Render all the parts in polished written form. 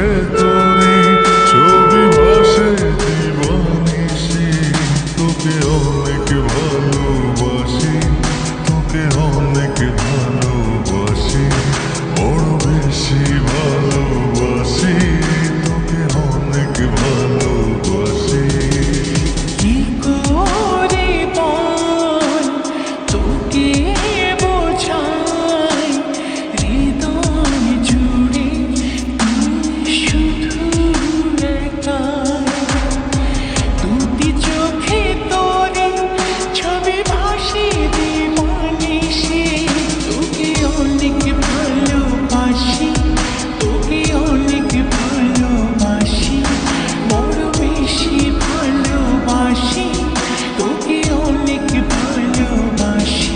ভেতরে ছবি ভাসে জীবনিশি, তোকে অনেক ভালোবাসি, তোকে অনেক ভালোবাসি, বড় বেশি ভালোবাসি, তোকে অনেক ভালোবাসি। কি করে বল তোকে বোঝাই, হৃদয় জুড়ে তুই শুধু একাই। দুটি চোখে তোরে ছবি ভাসে দিবানিশি, তোকে অনেক ভালোবাসি, তোকে অনেক ভালোবাসি, বড় বেশি ভালোবাসি, তোকে অনেক ভালোবাসি।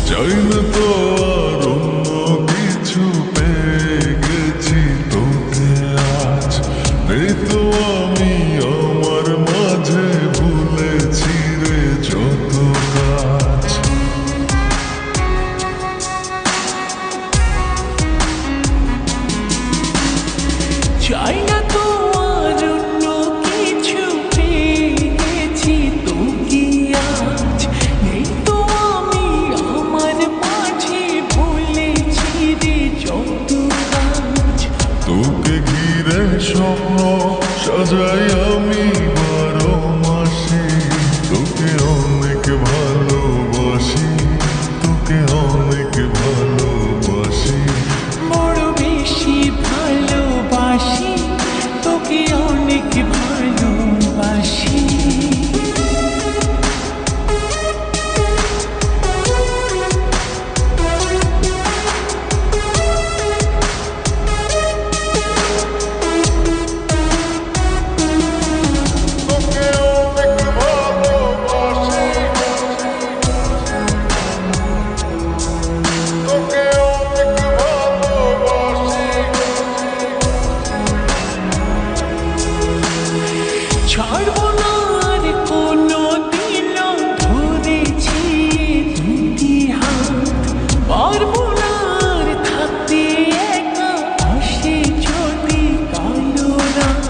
চাই না তো আর অন্য কিছু, পেয়ে গেছি তোকে আজ। নেই তো আমি আমার মাঝে, ভুলেছি রে যত কাজ। চাই না তো আর অন্য কিছু, পেয়ে গেছি তোকে আজ। নেই তো আমি আমার মাঝে, ভুলেছি রে যত কাজ। তোকে ঘিরে স্বপ্ন সাজাই আমি 12 মাসে, তোকে অনেক ভালোবাসি, তোকে অনেক ভালোবাসি, বড় বেশি ভালোবাসি, তোকে অনেক ভালোবাসি। তোকে অনেক ভালোবাসি, তোকে অনেক ভালোবাসি। ছাড়বো না আর কোনো দিনও, ধরেছি দুটি হাত। পারবো না আর থাকতে একা, আসে যদি কালো রাত।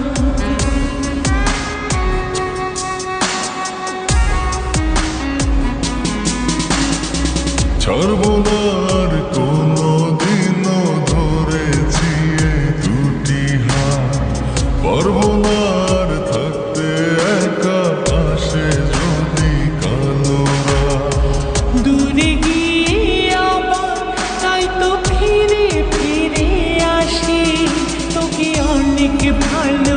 ছাড়বো না আর কোনো দিনও, ধরেছি এই দুটি হাত। পারবো না আর থাকতে একা, আসে যদি কালো রাত। দূরে গিয়ে আবার তাই তো ফিরে ফিরে আসি, তোকে অনেক ভালো